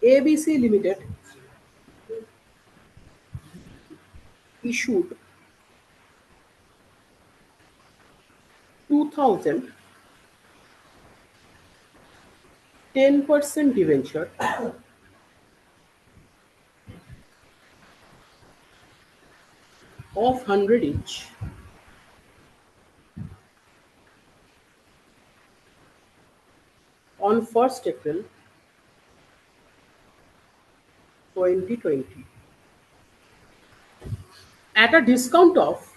ABC Limited issued 2000 10% debenture of 100 each on 1st April 2020 at a discount of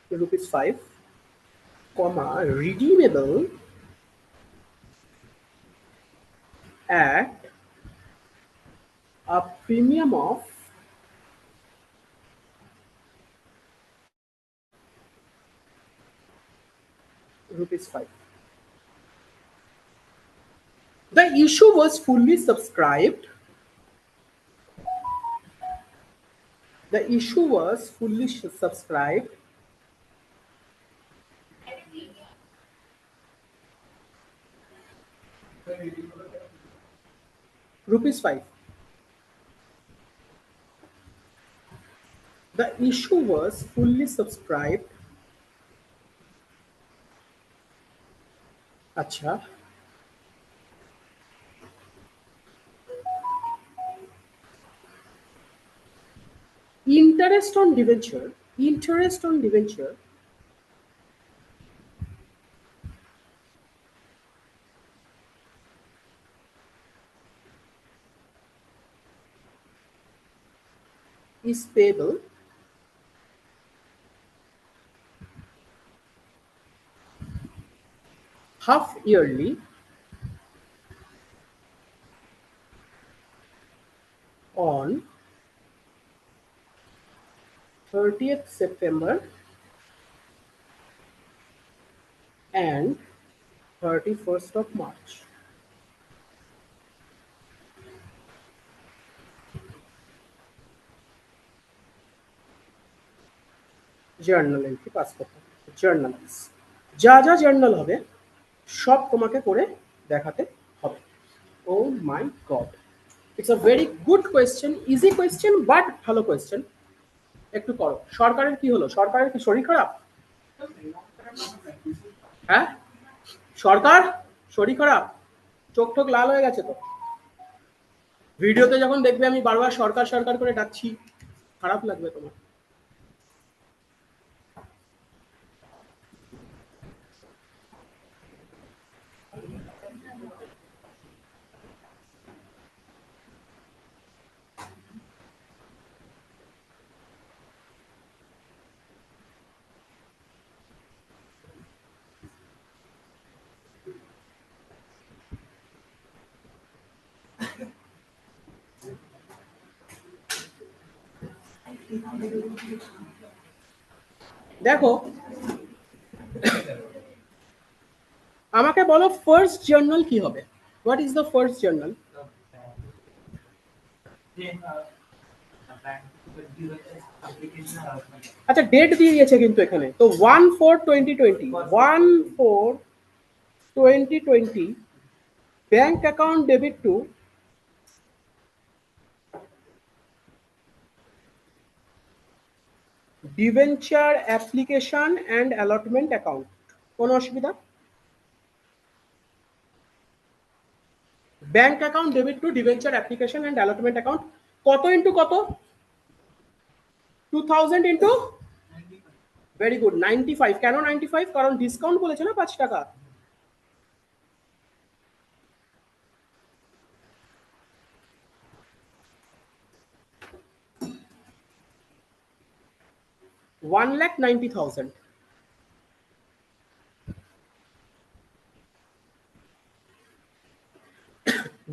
rupees 5, comma, redeemable at a premium of rupees 5. The issue was fully subscribed. The issue was fully subscribed rupees 5. The issue was fully subscribed. Acha. Interest on debenture is payable half yearly on 30th September and 31st of March. Journal entry pass করতে হবে, journalise. যা যা journal হবে সব তোমাকে করে দেখাতে হবে। Oh my god, it's a very good question, easy question, but ভালো কোয়েশ্চেন। একটু করো। সরকারের কি হলো? সরকারের কি শরীর খারাপ? হ্যাঁ, সরকার শরীর খারাপ, চোখ টোক লাল হয়ে গেছে তো। ভিডিওতে যখন দেখবে আমি বারবার সরকার সরকার করে ডাকছি, খারাপ লাগবে তোমার। দেখো, আমাকে বলো ফার্স্ট জার্নাল কি হবে? What is the first journal? আচ্ছা, ডেট দিয়ে দিয়েছে কিন্তু এখানে তো 1/4/2020, 1/4/2020 bank account debit two debenture application and allotment account. কোনো অসুবিধা? Bank account debit two debenture application and allotment account. কত ইন্টু কত? 2000 ইন্টু, ভেরি গুড, 95। কেন 95? কারণ ডিসকাউন্ট বলেছে না 5 টাকা। $1,90,000।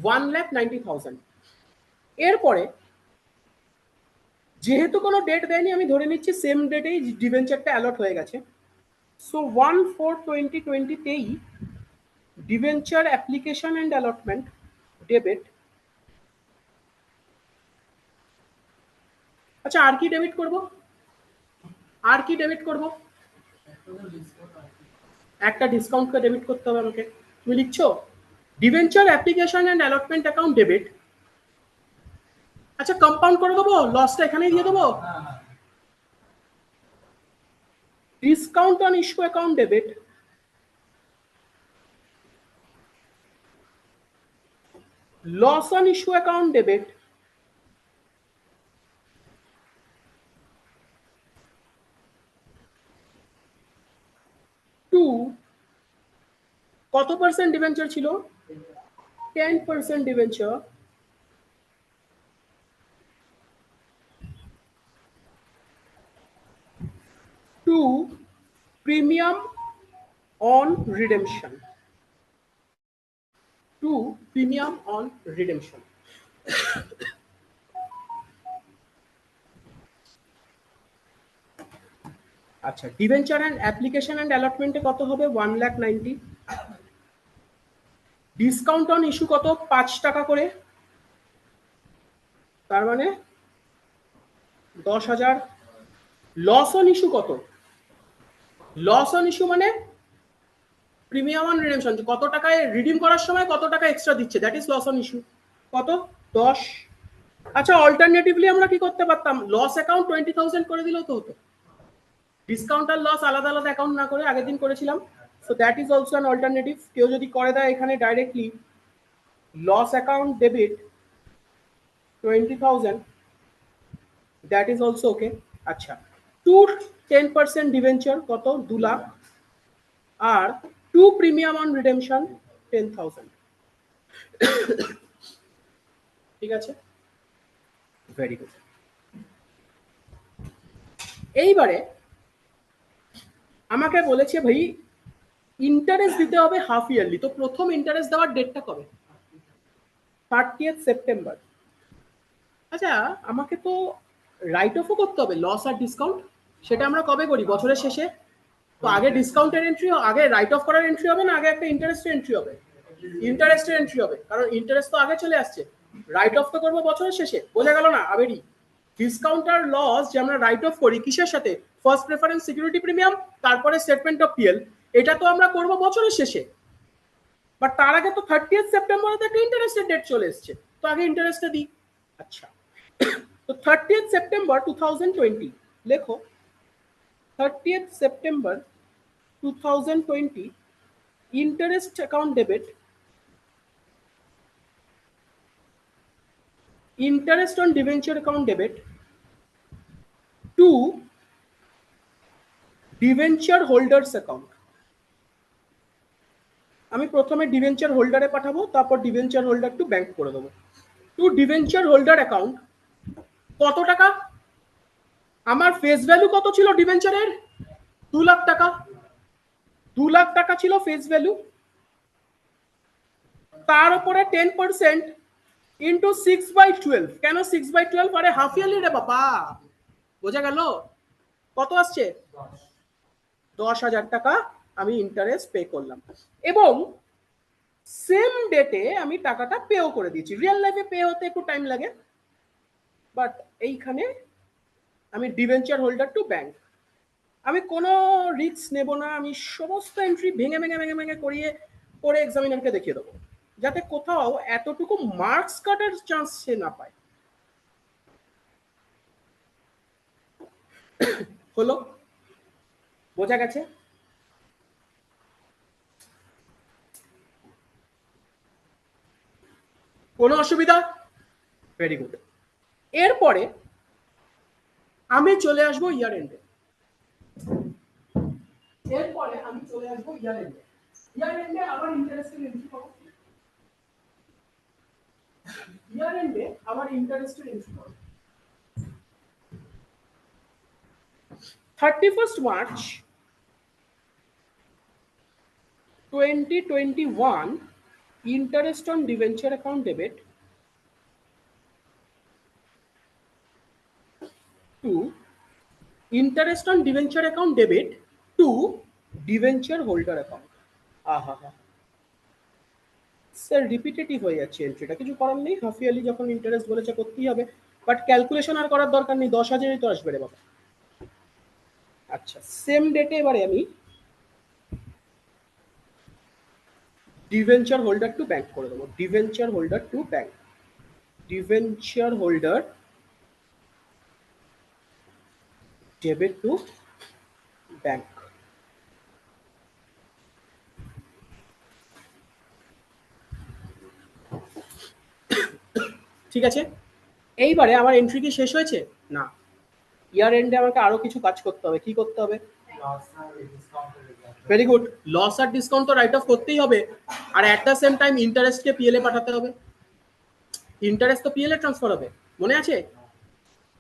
$1,90,000। এরপরে যেহেতু কোনো ডেট দেয়নি, আমি ধরে নিচ্ছি সেম ডেটেই ডিভেঞ্চারটা অ্যালট হয়ে গেছে। সো 1/4/2020তেই debenture application and allotment debit আচ্ছা আর কি ডেবিট করব, আর কি ডেবিট করব? একটা ডিসকাউন্টকে ডেবিট করতে হবে আমাকে। তুমি লিখছো debenture application and allotment account debit. আচ্ছা কম্পাউন্ড করে দেবো, লসটা এখানেই দিয়ে দেবো। Discount on issue account debit, loss on issue account debit, to কত পার্সেন্ট ডিভেঞ্চার ছিল? 10% debenture, to premium on redemption, to premium on redemption. আচ্ছা ডিভেঞ্চার অ্যান্ড অ্যাপ্লিকেশন অ্যান্ড অ্যালটমেন্টে কত হবে? 1,90,000। ডিসকাউন্ট অন ইস্যু কত? 5 টাকা করে, তার মানে 10,000। লস অন ইস্যু কত? লস অন ইস্যু মানে প্রিমিয়াম অন রিডেমশন, কত টাকায় রিডিম করার সময় কত টাকা এক্সট্রা দিচ্ছে, that is loss on issue. কত? 10। আচ্ছা অল্টারনেটিভলি আমরা কি করতে পারতাম, লস অ্যাকাউন্ট 20,000 করে দিলেও তো হতো। ডিসকাউন্ট আর লস আলাদা আলাদা অ্যাকাউন্ট না করে আগের দিন করেছিলাম, so that is also an alternative. কেউ যদি করে দেয় এখানে directly loss account debit 20,000, that is also okay. আচ্ছা টু 10% ডিভেঞ্চার কত? 2 লাখ, আর টু প্রিমিয়াম অন রিডেমশন 10,000। ঠিক আছে, ভেরি গুড। এইবারে আমাকে বলেছে ভাই ইন্টারেস্ট দিতে হবে হাফ ইয়ারলি, তো প্রথম ইন্টারেস্ট দেওয়ার ডেটটা কবে? 30th September. আচ্ছা আমাকে তো রাইট অফও করতে হবে লস আর ডিসকাউন্ট, সেটা আমরা কবে করি? বছরের শেষে। তো আগে ডিসকাউন্টের এন্ট্রি, আগে রাইট অফ করার এন্ট্রি হবে না আগে একটা ইন্টারেস্টের এন্ট্রি হবে? ইন্টারেস্টের এন্ট্রি হবে, কারণ ইন্টারেস্ট তো আগে চলে আসছে। রাইট অফ তো করবো বছরের শেষে, বোঝা গেল না আবেরি? ডিসকাউন্ট আর লস যে আমরা রাইট অফ করি কিসের সাথে? ফার্স্ট প্রেফারেন্স সিকিউরিটি প্রিমিয়াম, তারপরে স্টেটমেন্ট অফ পিএল, এটা তো আমরা করবো বছরের শেষে। বাট তার আগে তো 30th সেপ্টেম্বরে তো একটা ইন্টারেস্টের ডেট চলে এসছে, তো আগে ইন্টারেস্টটা দিই। আচ্ছা তো 30th সেপ্টেম্বর 2020 লেখো, 30th September 2020 interest account debit, interest on debenture account debit two debenture holders account. আমি প্রথমে ডিভেঞ্চার হোল্ডারে পাঠাবো, তারপর ডিভেঞ্চার হোল্ডার টু ব্যাংক করে দেবো। টু ডিভেঞ্চার হোল্ডার অ্যাকাউন্ট কত টাকা? আমার ফেস ভ্যালু কত ছিল ডিভেঞ্চারের? 2 লাখ টাকা। 2 লাখ টাকা ছিল ফেস ভ্যালু, তার উপরে 10% ইন্টু 6/12। কেন 6/12? আরে হাফ ইয়ারলি রে বাবা, বোঝা গেল? কত আসছে? 10,000 টাকা আমি ইন্টারেস্ট পে করলাম, এবং সেম ডেটে আমি টাকাটা পেও করে দিয়েছি। রিয়েল লাইফে পে হতে একটু টাইম লাগে, বাট এইখানে আমি ডিভেঞ্চার হোল্ডার টু ব্যাংক, আমি কোনো রিস্ক নেব না, আমি সমস্ত এন্ট্রি ভেঙে ভেঙে ভেঙে ভেঙে করিয়ে করে এক্সামিনারকে দেখিয়ে দেবো, যাতে কোথাও এতটুকু মার্কস কাটার চান্স সে না পায়। হলো? বোঝা গেছে? কোনো অসুবিধা? Very good. এরপরে আমি চলে আসবো ইয়ার এন্ডে, এরপরে আমি চলে আসবো ইয়ার এন্ডে। ইয়ার এন্ডে আবার ইন্টারেস্টের এন্ট্রি করো, ইয়ার এন্ডে আবার ইন্টারেস্টের এন্ট্রি করো। 31st March 2021 interest on debenture account debit to interest on debenture account debit to debenture holder account. Sir repetitive হয়ে যাচ্ছে এন্ট্রিটা, কিছু করার নেই, হাফ ইয়ারলি যখন ইন্টারেস্ট বলেছে করতেই হবে, বাট ক্যালকুলেশন আর করার দরকার নেই, 10,000ই তো আসবে রে বাবা। আচ্ছা সেম ডেটে এবারে আমি ডিভেঞ্চার হোল্ডার টু ব্যাংক করে দেবো, debenture holder to bank, debenture holder debit to bank. ঠিক আছে, এইবারে আমার এন্ট্রি কি শেষ হয়েছে? না, ইয়ার এন্ডে আমাকে আরো কিছু কাজ করতে হবে। কি করতে হবে? ভেরি গুড, লস আর ডিসকাউন্ট তো রাইট অফ করতেই হবে, আর অ্যাট দ্য সেম টাইম ইন্টারেস্টকে পিএল এ পাঠাতে হবে। ইন্টারেস্ট তো পিএল এ ট্রান্সফার হবে, মনে আছে?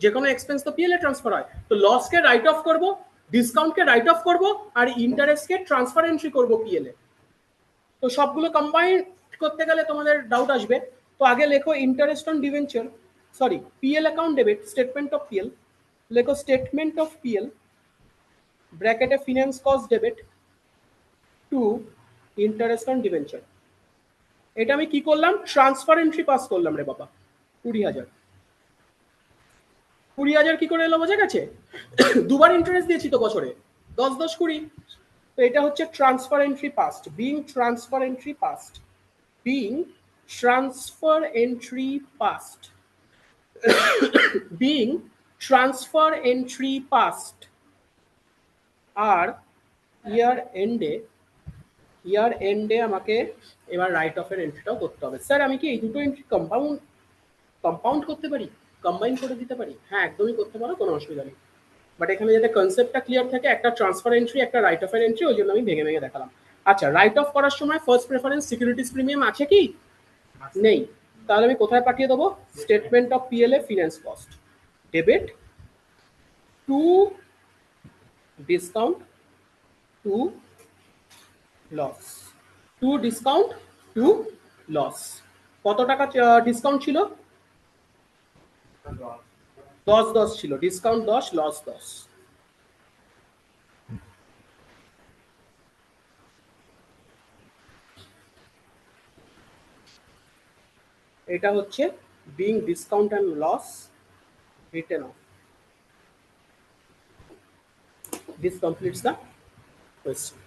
যে কোনো এক্সপেন্স তো পিএল এ ট্রান্সফার হয়, তো লসকে রাইট অফ করব, ডিসকাউন্টকে রাইট অফ করব, আর ইন্টারেস্টকে ট্রান্সফার এন্ট্রি করব পিএল এ। তো সবগুলো কম্বাইন করতে গেলে তোমাদের ডাউট আসবে, তো আগে লেখো interest on debenture, sorry PL account debit, statement of PL, লেখো স্টেটমেন্ট অফ পিএল ব্র্যাকেটে finance cost debit to interest on debenture. এটা আমি কি করলাম? ট্রান্সফার এন্ট্রি পাস করলাম রে বাবা, 20,000। 20,000 কি করে এলো বোঝা গেছে? দুবার ইন্টারেস্ট দিয়েছি তো বছরে, 10-10-20। তো এটা হচ্ছে transfer entry passed, being transfer entry passed, being transfer entry passed, being transfer entry passed. আর ইয়ার এন্ডে আমাকে এবার রাইট অফের এন্ট্রিটাও করতে হবে। স্যার আমি কি এই দুটো এন্ট্রি কম্পাউন্ড করতে পারি, কম্বাইন করে দিতে পারি? হ্যাঁ একদমই করতে পারো, কোনো অসুবিধা নেই, বাট এখানে যাতে কনসেপ্টটা ক্লিয়ার থাকে, একটা ট্রান্সফার এন্ট্রি একটা রাইট অফের এন্ট্রি, ওই জন্য আমি ভেঙে ভেঙে দেখালাম। আচ্ছা রাইট অফ করার সময় ফার্স্ট প্রেফারেন্স সিকিউরিটিজ প্রিমিয়াম আছে কি? নেই, তাহলে আমি কোথায় পাঠিয়ে দেবো? Statement of PLA finance cost debit to discount to loss, to discount to loss. কত টাকা ডিসকাউন্ট ছিল? 10-10 ছিল, ডিসকাউন্ট 10 লস 10। এটা হচ্ছে being discount and loss written off. This completes the question.